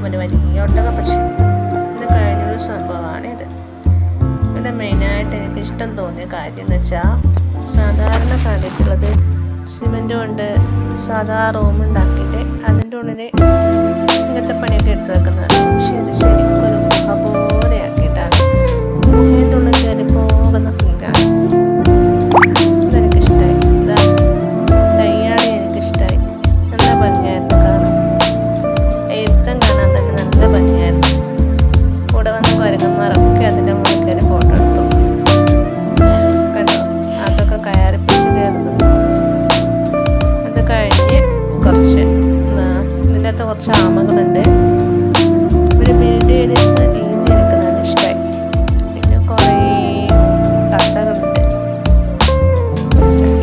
ഒരു വലിയ ഒട്ടകപ്പക്ഷി. ഇത് കഴിഞ്ഞൊരു സംഭവമാണിത്. ഇവിടെ മെയിനായിട്ട് എനിക്ക് ഇഷ്ടം തോന്നിയ കാര്യം എന്ന് വെച്ചാൽ, സാധാരണ കണ്ടിട്ടുള്ളത് സിമെൻറ്റ് കൊണ്ട് സാധാ റൂം ഉണ്ടാക്കിയിട്ട് അതിൻ്റെ ഉള്ളിൽ ഇങ്ങനത്തെ പണിയൊക്കെ എടുത്ത് വെക്കുന്നത്. പക്ഷെ ഇത് ശരിക്കും ഒരു ഗുഹ പോലെ ആക്കിയിട്ടാണ്. ഗുഹേൻ്റെ ഉള്ളിൽ കയറി പോകുന്ന ഫീലാണ്. ഇതെനിക്കിഷ്ടമായി. നെയ്യാടി എനിക്കിഷ്ടമായി. നല്ല ഭംഗിയായിരുന്നു കാണാൻ. എഴുത്തം കാണാൻ തന്നെ നല്ല ഭംഗിയായിരുന്നു. കൂടെ വന്ന കുരങ്ങന്മാരൊക്കെ അതിൻ്റെ മുകളിൽ കയറി ഫോട്ടോ എടുത്തു. കണ്ടോ, അതൊക്കെ കയറിപ്പിച്ച് കയറുന്നത്. അത് കഴിഞ്ഞ് കുറച്ച് ഇതിൻ്റെ അകത്ത് കുറച്ച് ആമകളുണ്ട്. ഒരു ബിൽഡ് ചെയ്തിരുന്ന രീതി എനിക്ക് നല്ല ഇഷ്ടമായി. പിന്നെ കുറേ തത്തകളുണ്ട്.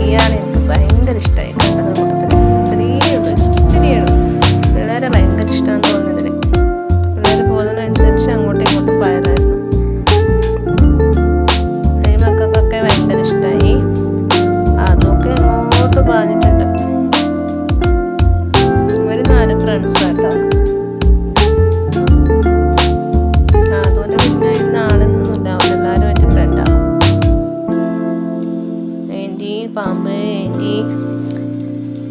ഇയാൾ എനിക്ക് ഭയങ്കര ഇഷ്ടമായി. കണ്ടത് കൂട്ടത്തിൽ ഇത്തിരിയുള്ളൂ. പിള്ളേരെ ഭയങ്കര ഇഷ്ടമാണെന്ന് തോന്നുന്നതിന്. പിള്ളേർ പോകുന്നതിനനുസരിച്ച് അങ്ങോട്ടും ഇങ്ങോട്ടും പോയതായിരുന്നു. ഈ മക്കൾക്കൊക്കെ ഭയങ്കര ഇഷ്ടമായി. അതൊക്കെ അങ്ങോട്ട് പറഞ്ഞിട്ടുണ്ട്. ഇവർ 4 ഫ്രണ്ട്സ് ആട്ടോ. അതുകൊണ്ട് പിന്നെ ഇന്ന് ആളൊന്നും ഉണ്ടാവില്ല. എല്ലാവരും എൻ്റെ ഫ്രണ്ടാണ്. ഏൻ്റി പാമ്പ്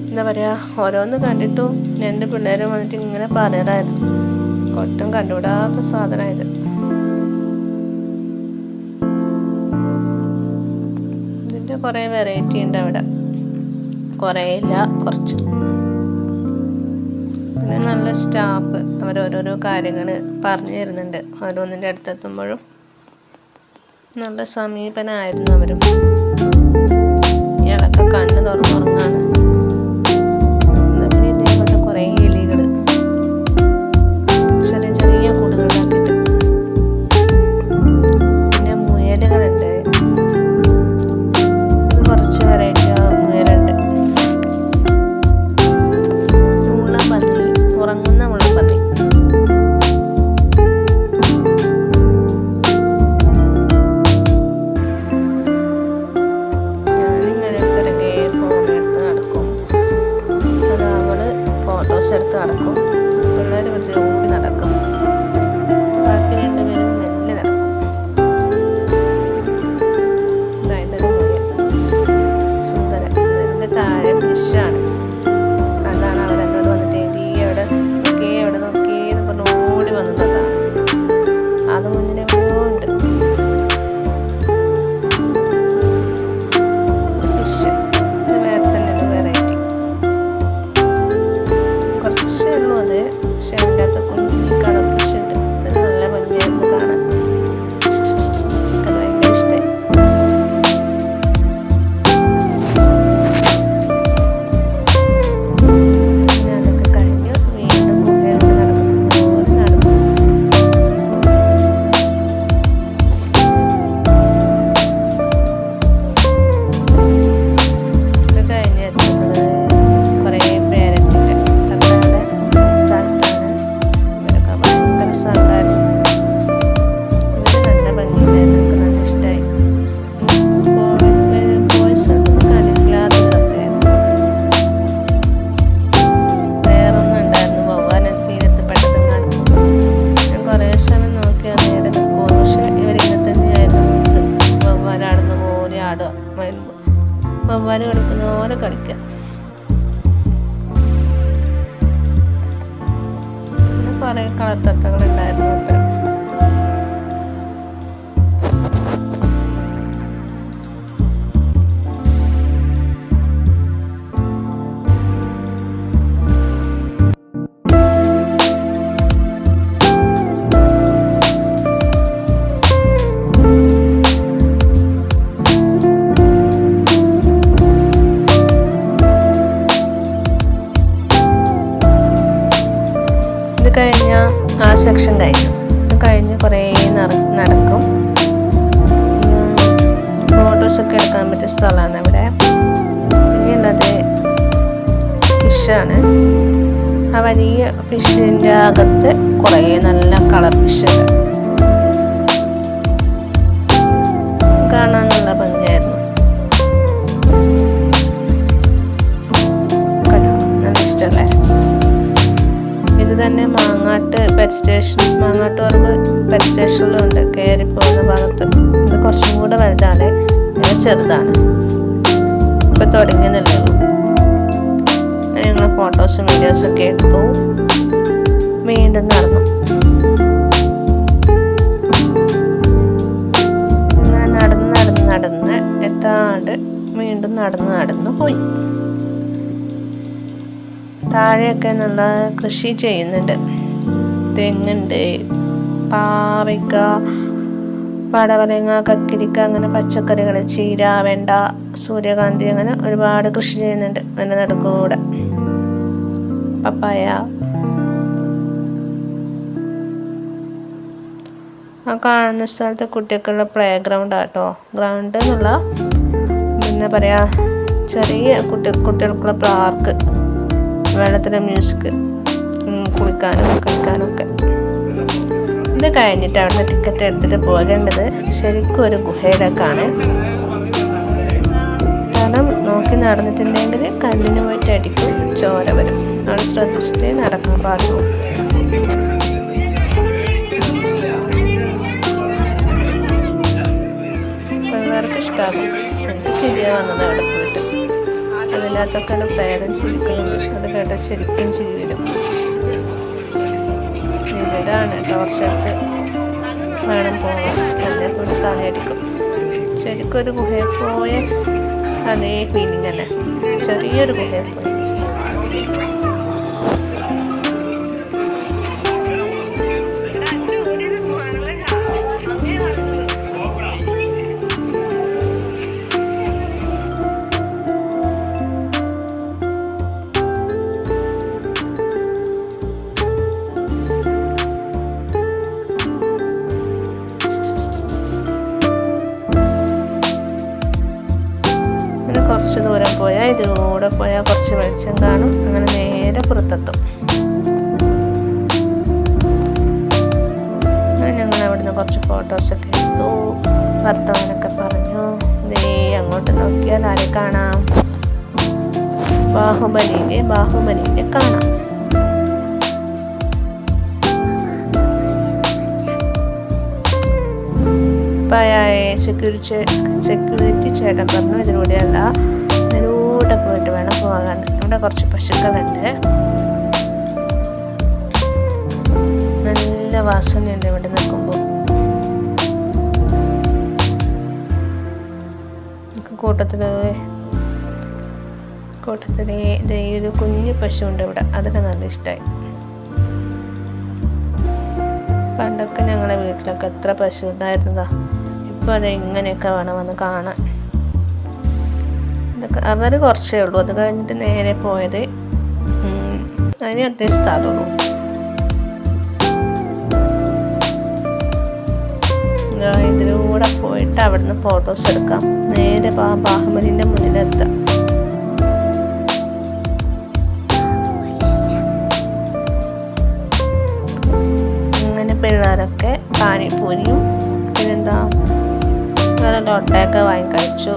എന്താ പറയുക, ഓരോന്ന് കണ്ടിട്ടും എൻ്റെ പിള്ളേരെ വന്നിട്ട് ഇങ്ങനെ പറയാറായിരുന്നു. ഒട്ടും കണ്ടുവിടാത്ത സാധനമായത്. ഇതിൻ്റെ കുറേ വെറൈറ്റി ഉണ്ട് അവിടെ. കുറേ ഇല്ല, കുറച്ച്. പിന്നെ നല്ല സ്റ്റാഫ് അവരോരോരോ കാര്യങ്ങൾ പറഞ്ഞു തരുന്നുണ്ട്. ഓരോന്നിൻ്റെ അടുത്തെത്തുമ്പോഴും നല്ല സമീപനമായിരുന്നു അവരും. ഇയാളൊക്കെ കണ്ണ് തുറന്നുറങ്ങാണ്. പിന്നെ ഇതേപോലത്തെ കുറേ എലികൾ ചെറിയ ചെറിയ കൂടുകളാക്കിയിട്ട്. പിന്നെ മുയലുകളുണ്ട്. ഇത് കുറച്ച് വെറൈറ്റി മുയലുണ്ട്. മുള്ളൻപന്നി, ഉറങ്ങുന്ന മുള്ളൻപന്നി. ഞാനിങ്ങനെ പിറകെ ഫോണെടുത്ത് നടക്കും. അത് അവള് ഫോട്ടോസ് എടുത്ത് നടക്കും. പിള്ളേർ വെറുതെ ഓടി നടക്കും. ബാക്കി 2 പേരും മെല്ലെ നടക്കും. ഇതൊരു മുയൽ, സുന്ദരൻ. ഇതിൻ്റെ താഴെ ഫിഷാണ്. അതാണ് അവരെന്നോട് വന്നിട്ട് എവിടെ നോക്കിയെന്ന് പറഞ്ഞ് ഓടി വന്നതാണ്. അത് മുന്നിൽ എവിടെയോ ഉണ്ട്. ഫിഷ് ഇത് വേറെ തന്നെ ഒരു വെറൈറ്റി. കുറച്ചേ ഉള്ളൂ അത്. പക്ഷെ അതിൻ്റെ അകത്ത് കുഞ്ഞി കളർ ഫിഷ് ഉണ്ട്. ഇത് നല്ല ഭംഗിയായിരുന്നു കാണാൻ. എനിക്കത് ഭയങ്കര ഇഷ്ടമായി. ഞാനൊക്കെ കഴിഞ്ഞ് വീണ്ടും ഗുഹയിലൂടെ നടന്നു. ഇത് കഴിഞ്ഞ് എത്തുന്നത് കുറേ പേരറ്റിൻ്റെ തത്തകളുടെ സ്ഥലത്താണ്. ഇവരൊക്കെ ഭയങ്കര സഹകാരം. ഇവർ നല്ല ഭംഗിയുണ്ടായിരുന്നു. എനിക്ക് നല്ല ഇഷ്ടമായി. പോയ സ്ഥലത്തൊന്നും കണ്ടിട്ടില്ലാത്ത തത്തയായിരുന്നു. വേറൊന്നും ഉണ്ടായിരുന്നു. വവ്വാൻ തീരത്ത് പെട്ടതെന്നാണ്. ഞാൻ കുറേ സമയം നോക്കി അത് നേരെ നിൽക്കുമോ. പക്ഷെ ഇവരിങ്ങനെ തന്നെയായിരുന്നു. വവ്വാനാടുന്ന പോലെ ആടുക. വവ്വാൻ കളിക്കുന്ന പോലെ കളിക്കുക. പിന്നെ കുറേ കളർ തത്തകളുണ്ടായിരുന്നു ഇവിടെ. ഇത് കഴിഞ്ഞാൽ ആ സെക്ഷൻ കഴിഞ്ഞു. ഇത് കഴിഞ്ഞ് കുറേ നടക്കും. ഫോട്ടോസൊക്കെ എടുക്കാൻ പറ്റിയ സ്ഥലമാണ് ഇവിടെ. പിന്നെയുള്ളത് ഫിഷാണ്. ആ വലിയ ഫിഷിൻ്റെ അകത്ത് കുറേ നല്ല കളർ ഫിഷുണ്ട്. കാണാൻ നല്ല ഭംഗിയായിരുന്നു. കണ്ടോ, നല്ല ഇഷ്ടമല്ലേ? ഇത് തന്നെ മാങ്ങാട്ടുപറമ്പ് പെറ്റ് സ്റ്റേഷനിലുണ്ട് കയറിപ്പോകുന്ന ഭാഗത്ത്. ഇത് കുറച്ചും കൂടെ വലുതാണ്, ഇത് ചെറുതാണ്, ഇപ്പം തുടങ്ങിയെന്നല്ലേ ഉള്ളൂ. ഞങ്ങൾ ഫോട്ടോസും വീഡിയോസൊക്കെ എടുത്തു, വീണ്ടും നടന്നു. നടന്ന് എത്താണ്ട് വീണ്ടും നടന്ന് പോയി. താഴെയൊക്കെ നല്ല കൃഷി ചെയ്യുന്നുണ്ട്. തെങ്ങുണ്ട്, പാവയ്ക്ക, പടവലങ്ങ, കക്കിരിക്ക, അങ്ങനെ പച്ചക്കറികൾ, ചീര, വെണ്ട, സൂര്യകാന്തി, അങ്ങനെ ഒരുപാട് കൃഷി ചെയ്യുന്നുണ്ട്. അതിൻ്റെ നടുക്കൂടെ പപ്പായ. ആ കാണുന്ന സ്ഥലത്ത് കുട്ടികൾക്കുള്ള പ്ലേ ഗ്രൗണ്ട് ആട്ടോ. ഗ്രൗണ്ട് എന്നുള്ള പിന്നെ പറയാ ചെറിയ കുട്ടികൾക്കുള്ള പാർക്ക്, വെള്ളത്തിലെ മ്യൂസിക്, കുളിക്കാനും കളിക്കാനും ഒക്കെ. ഇത് കഴിഞ്ഞിട്ട് അവിടുന്ന് ടിക്കറ്റ് എടുത്തിട്ട് പോകേണ്ടത് ശരിക്കും ഒരു ഗുഹയിലേക്കാണ്. കാരണം നോക്കി നടന്നിട്ടുണ്ടെങ്കിൽ കല്ലിന് പോയിട്ട് അടിക്കും, ചോര വരും. അവിടെ ശ്രദ്ധിച്ചിട്ടേ നടക്കാൻ പാടുള്ളൂ. പിള്ളേർക്ക് ഇഷ്ടമാകും. എനിക്ക് ചിരിയ വന്നത് അവിടെ പോയിട്ട്. അതിനകത്തൊക്കെ പ്രേതം ചിരിക്കുന്നുണ്ട്. അത് കേട്ടാൽ ശരിക്കും ചിരി വരും. ഇതാണ് ടോർച്ചെടുത്ത് വേണം പോകാൻ. അതിനെ കൊണ്ട് തലയടിക്കും. ശരിക്കും ഒരു ഗുഹയിൽ പോയ അതേ ഫീലിംഗ് തന്നെ. ചെറിയൊരു ഗുഹയിൽ പോയി. കുറച്ച് ദൂരം പോയാൽ ഇതിലൂടെ പോയാൽ കുറച്ച് വെളിച്ചം കാണും. അങ്ങനെ നേരെ പുറത്തെത്തും. ഞങ്ങൾ അവിടുന്ന് കുറച്ച് ഫോട്ടോസൊക്കെ എടുത്തു, വർത്തമാനമൊക്കെ പറഞ്ഞു. ദേ അങ്ങോട്ട് നോക്കിയാൽ ആരെ കാണാം? ബാഹുബലിനെ കാണാം. സെക്യൂരിറ്റി ചേട്ടൻ പറഞ്ഞു ഇതിലൂടെയല്ല, ഇതിലൂടെ പോയിട്ട് വേണം പോകാൻ. ഇവിടെ കുറച്ച് പശുക്കളുണ്ട്, നല്ല വാസനയുണ്ട് ഇവിടെ നിൽക്കുമ്പോൾ. കൂട്ടത്തില് ഒരു കുഞ്ഞു പശുവുണ്ട് ഇവിടെ. അതൊക്കെ നല്ല ഇഷ്ടമായി. പണ്ടൊക്കെ ഞങ്ങളുടെ വീട്ടിലൊക്കെ എത്ര പശു ഉണ്ടായിരുന്നതാ. ഇപ്പോൾ അത് ഇങ്ങനെയൊക്കെ വേണം വന്ന് കാണാൻ. ഇതൊക്കെ അവർ കുറച്ചേ ഉള്ളൂ. അത് കഴിഞ്ഞിട്ട് നേരെ പോയത് അതിന് അത്യാവശ്യം സ്ഥലമുള്ളൂ. ഇതിലൂടെ പോയിട്ട് അവിടുന്ന് ഫോട്ടോസ് എടുക്കാം. നേരെ ബാഹുബലിൻ്റെ മുന്നിലെത്താം. അങ്ങനെ പിള്ളേരൊക്കെ പാനിപ്പൂരിയും പിന്നെന്താ വേറെ ലോട്ടയൊക്കെ വാങ്ങി കഴിച്ചു.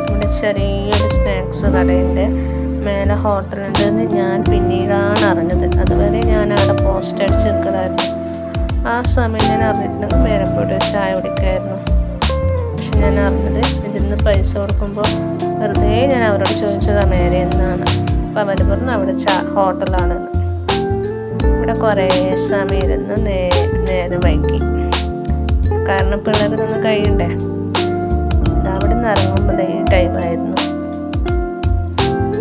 ഇവിടെ ചെറിയൊരു സ്നാക്സ് കടയുണ്ട്, മേലെ ഹോട്ടലുണ്ടെന്ന് ഞാൻ പിന്നീടാണ് അറിഞ്ഞത്. അതുവരെ ഞാൻ അവിടെ പോസ്റ്റ് അടിച്ച് നിൽക്കലായിരുന്നു. ആ സമയം ഞാൻ അറിഞ്ഞിട്ടുണ്ടെങ്കിൽ മേലെ പോയിട്ട് ചായ കുടിക്കായിരുന്നു. പക്ഷെ ഞാൻ അറിഞ്ഞത് ഇതിന്ന് പൈസ കൊടുക്കുമ്പോൾ വെറുതെ ഞാൻ അവരോട് ചോദിച്ചതാണ് മേലെ എന്നാണ്. അപ്പം അവർ പറഞ്ഞു അവിടെ ഹോട്ടലാണെന്ന്. ഇവിടെ കുറേ സമയം ഇരുന്ന് നേരം വൈകി. കാരണം പിള്ളേർ നിന്ന് കഴിയണ്ടേ. അവിടെ നിന്ന് ഇറങ്ങുമ്പോൾ ഈ ടൈമായിരുന്നു.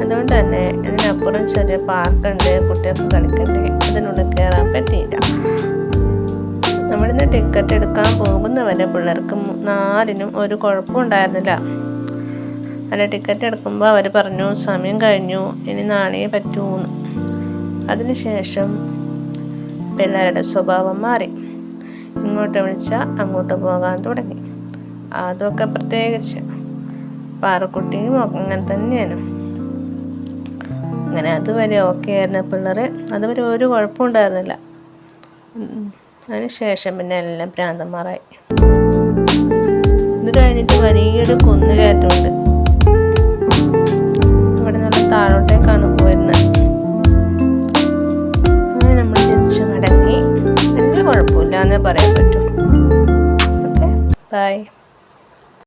അതുകൊണ്ട് തന്നെ ഇതിനപ്പുറം ചെറിയ പാർക്കുണ്ട്, കുട്ടികൾക്ക് കളിക്കണ്ടേ. അതിനുള്ളിൽ കയറാൻ പറ്റിയില്ല. നമ്മളിന്ന് ടിക്കറ്റ് എടുക്കാൻ പോകുന്നവരെ പിള്ളേർക്ക് 4നും ഒരു കുഴപ്പം ഉണ്ടായിരുന്നില്ല. അല്ല, ടിക്കറ്റ് എടുക്കുമ്പോൾ അവർ പറഞ്ഞു സമയം കഴിഞ്ഞു, ഇനി നാളെ പറ്റൂന്ന്. അതിനുശേഷം പിള്ളേരുടെ സ്വഭാവം മാറി. ഇങ്ങോട്ട് വിളിച്ചാൽ അങ്ങോട്ട് പോകാൻ തുടങ്ങി. അതൊക്കെ പ്രത്യേകിച്ച് പാറക്കുട്ടിയും അങ്ങനെ തന്നെയാണ്. അങ്ങനെ അതുവരെ ഓക്കെ ആയിരുന്ന പിള്ളേർ, അതുവരെ ഒരു കുഴപ്പമുണ്ടായിരുന്നില്ല. അതിനുശേഷം പിന്നെ എല്ലാം ഭ്രാന്തന്മാരായി. ഇത് കഴിഞ്ഞിട്ട് വലിയൊരു കുന്നുകയറ്റമുണ്ട്. ഇവിടെ നല്ല താഴോട്ടേക്കാണ് പോയിരുന്നത്. ഇഷ്ടമല്ലാന്നേ പറയാൻ പറ്റൂ. Okay, by.